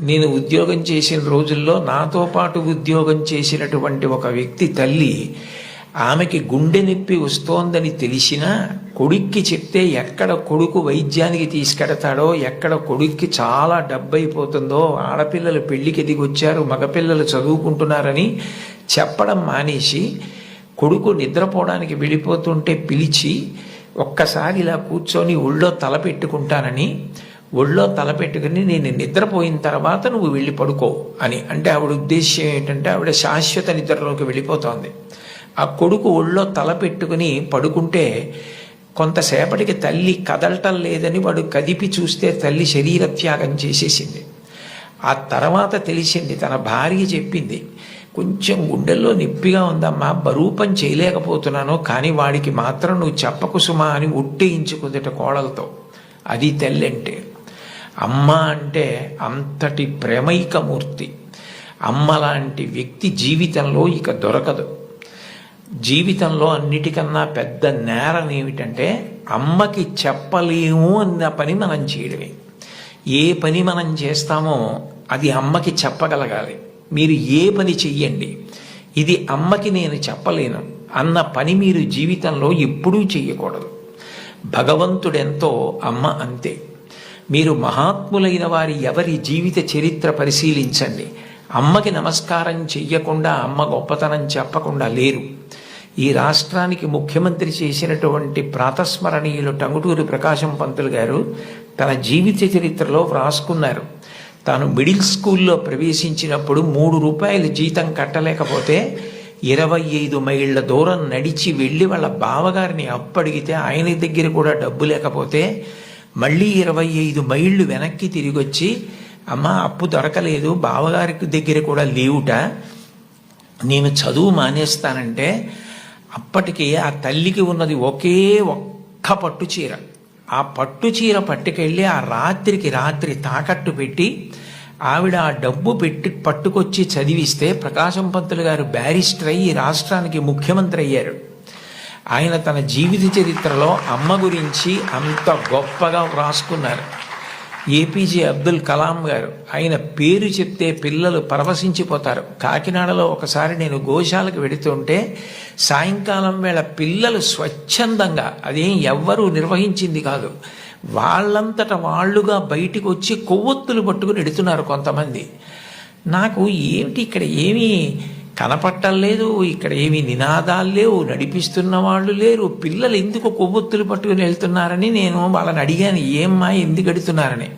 నేను ఉద్యోగం చేసిన రోజుల్లో నాతో పాటు ఉద్యోగం చేసినటువంటి ఒక వ్యక్తి తల్లి, ఆమెకి గుండె నొప్పి వస్తోందని తెలిసినా కొడుక్కి చెప్తే ఎక్కడ కొడుకు వైద్యానికి తీసుకెడతాడో, ఎక్కడ కొడుక్కి చాలా డబ్బైపోతుందో, ఆడపిల్లలు పెళ్లికి ఎదిగొచ్చారు, మగపిల్లలు చదువుకుంటున్నారని చెప్పడం మానేసి కొడుకు నిద్రపోవడానికి వెళ్ళిపోతుంటే పిలిచి ఒక్కసారి ఇలా కూర్చొని ఒళ్ళో తల పెట్టుకుంటానని, ఒళ్ళో తల పెట్టుకుని నేను నిద్రపోయిన తర్వాత నువ్వు వెళ్ళి పడుకో అని అంటే ఆవిడ ఉద్దేశ్యం ఏంటంటే ఆవిడ శాశ్వత నిద్రలోకి వెళ్ళిపోతోంది. ఆ కొడుకు ఒళ్ళో తల పెట్టుకుని పడుకుంటే కొంతసేపటికి తల్లి కదలటం లేదని వాడు కదిపి చూస్తే తల్లి శరీర త్యాగం చేసేసింది. ఆ తర్వాత తెలిసింది, తన భార్య చెప్పింది, కొంచెం గుండెల్లో నొప్పిగా ఉందమ్మా, బరువు పని చేయలేకపోతున్నాను, కానీ వాడికి మాత్రం నువ్వు చెప్పకు సుమా అని ఒట్టేయించుకుందట కోడలతో. అది తల్లి అంటే. అమ్మ అంటే అంతటి ప్రేమైకమూర్తి. అమ్మ లాంటి వ్యక్తి జీవితంలో ఇక దొరకదు. జీవితంలో అన్నిటికన్నా పెద్ద నేరం ఏమిటంటే అమ్మకి చెప్పలేము అన్న పని మనం చేయడమే. ఏ పని మనం చేస్తామో అది అమ్మకి చెప్పగలగాలి. మీరు ఏ పని చెయ్యండి, ఇది అమ్మకి నేను చెప్పలేను అన్న పని మీరు జీవితంలో ఎప్పుడూ చెయ్యకూడదు. భగవంతుడెంతో అమ్మ అంతే. మీరు మహాత్ములైన వారి ఎవరి జీవిత చరిత్ర పరిశీలించండి. అమ్మకి నమస్కారం చెయ్యకుండా, అమ్మ గొప్పతనం చెప్పకుండా లేరు. ఈ రాష్ట్రానికి ముఖ్యమంత్రి చేసినటువంటి ప్రాతస్మరణీయులు టంగుటూరి ప్రకాశం పంతులు గారు తన జీవిత చరిత్రలో వ్రాసుకున్నారు. తాను మిడిల్ స్కూల్లో ప్రవేశించినప్పుడు 3 రూపాయలు జీతం కట్టలేకపోతే 25 మైళ్ళ దూరం నడిచి వెళ్ళి వాళ్ళ బావగారిని అప్పడిగితే ఆయన దగ్గర కూడా డబ్బు లేకపోతే మళ్ళీ 25 మైళ్ళు వెనక్కి తిరిగి వచ్చి, అమ్మ అప్పు దొరకలేదు, బావగారికి దగ్గర కూడా లేవుట, నేను చదువు మానేస్తానంటే అప్పటికి ఆ తల్లికి ఉన్నది ఒకే ఒక్క పట్టు చీర. ఆ పట్టు చీర పట్టుకెళ్ళి ఆ రాత్రికి రాత్రి తాకట్టు పెట్టి ఆవిడ ఆ డబ్బు పట్టుకొచ్చి చదివిస్తే ప్రకాశం పంతులు గారు బ్యారిస్టర్ అయ్యి రాష్ట్రానికి ముఖ్యమంత్రి అయ్యారు. ఆయన తన జీవిత చరిత్రలో అమ్మ గురించి అంత గొప్పగా వ్రాసుకున్నారు. ఏపీజే అబ్దుల్ కలాం గారు, ఆయన పేరు చెప్తే పిల్లలు పరవశించిపోతారు. కాకినాడలో ఒకసారి నేను గోశాలకు వెడుతుంటే సాయంకాలం వేళ పిల్లలు స్వచ్ఛందంగా, అదేం ఎవ్వరూ నిర్వహించింది కాదు, వాళ్ళంతట వాళ్ళుగా బయటికి వచ్చి కొవ్వొత్తులు పట్టుకుని ఎడుతున్నారు కొంతమంది. నాకు ఏమిటి ఇక్కడ ఏమీ కనపట్టలేదు, ఇక్కడ ఏమీ నినాదాలు లేవు, నడిపిస్తున్న వాళ్ళు లేరు, పిల్లలు ఎందుకు కొవ్వొత్తులు పట్టుకుని వెళ్తున్నారని నేను వాళ్ళని అడిగాను, ఏమ్మా ఎందుకు ఎడుతున్నారని.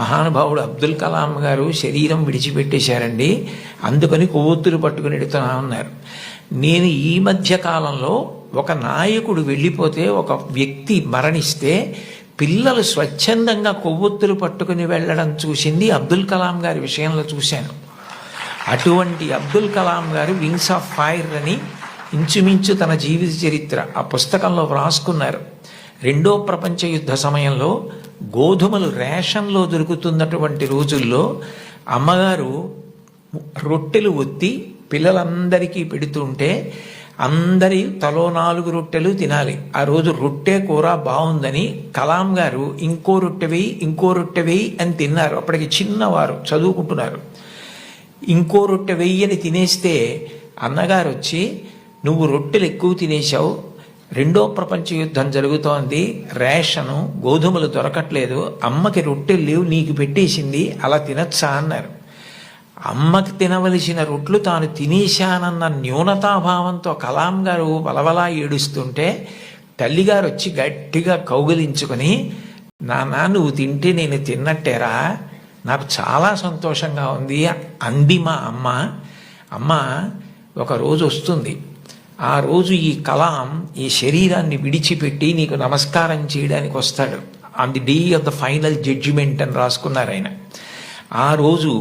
మహానుభావుడు అబ్దుల్ కలాం గారు శరీరం విడిచిపెట్టేశారండి, అందుకని కొవ్వొత్తులు పట్టుకుని ఎడుతున్నా ఉన్నారు. నేను ఈ మధ్య కాలంలో ఒక నాయకుడు వెళ్ళిపోతే, ఒక వ్యక్తి మరణిస్తే పిల్లలు స్వచ్ఛందంగా కొవ్వొత్తులు పట్టుకుని వెళ్ళడం చూసింది అబ్దుల్ కలాం గారి విషయంలో చూశాను. అటువంటి అబ్దుల్ కలాం గారు వింగ్స్ ఆఫ్ ఫైర్ అని ఇంచుమించు తన జీవిత చరిత్ర ఆ పుస్తకంలో వ్రాసుకున్నారు. 2వ ప్రపంచ యుద్ధ సమయంలో గోధుమలు రేషన్లో దొరుకుతున్నటువంటి రోజుల్లో అమ్మగారు రొట్టెలు ఒత్తి పిల్లలందరికీ పెడుతుంటే అందరి తలో 4 రొట్టెలు తినాలి. ఆ రోజు రొట్టె కూర బాగుందని కలాం గారు ఇంకో రొట్టె వేయి, ఇంకో రొట్టె వేయి అని తిన్నారు. అప్పటికి చిన్నవారు, చదువుకుంటున్నారు. ఇంకో రొట్టె వెయ్యని తినేస్తే అన్నగారు వచ్చి, నువ్వు రొట్టెలు ఎక్కువ తినేశావు, 2వ ప్రపంచ యుద్ధం జరుగుతోంది, రేషను గోధుమలు దొరకట్లేదు, అమ్మకి రొట్టెలు లేవు, నీకు పెట్టేసింది, అలా తినచ్చా అన్నారు. అమ్మకి తినవలసిన రొట్లు తాను తినేశానన్న న్యూనతాభావంతో కలాం గారు వలవలా ఏడుస్తుంటే తల్లిగారు వచ్చి గట్టిగా కౌగిలించుకొని, నాన్న నువ్వు తింటే నేను తిన్నట్టేరా, నాకు చాలా సంతోషంగా ఉంది అంది మా అమ్మ. అమ్మ ఒక రోజు వస్తుంది, ఆ రోజు ఈ కలాం ఈ శరీరాన్ని విడిచిపెట్టి నీకు నమస్కారం చేయడానికి వస్తాడు. On the day of the final judgement అని రాసుకున్నారు ఆయన. ఆ రోజు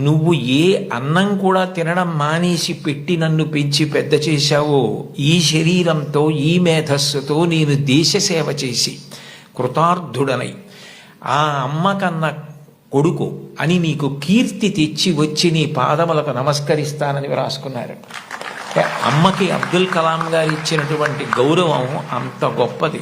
నువ్వు ఏ అన్నం కూడా తినడం మానేసి పెట్టి నన్ను పెంచి పెద్ద చేశావో, ఈ శరీరంతో ఈ మేధస్సుతో నేను దేశ సేవ చేసి కృతార్థుడనై ఆ అమ్మ కన్నా కొడుకు అని నీకు కీర్తి తెచ్చి వచ్చి నీ పాదములకు నమస్కరిస్తానని రాసుకున్నారు. అమ్మకి అబ్దుల్ కలాం గారు ఇచ్చినటువంటి గౌరవం అంత గొప్పది.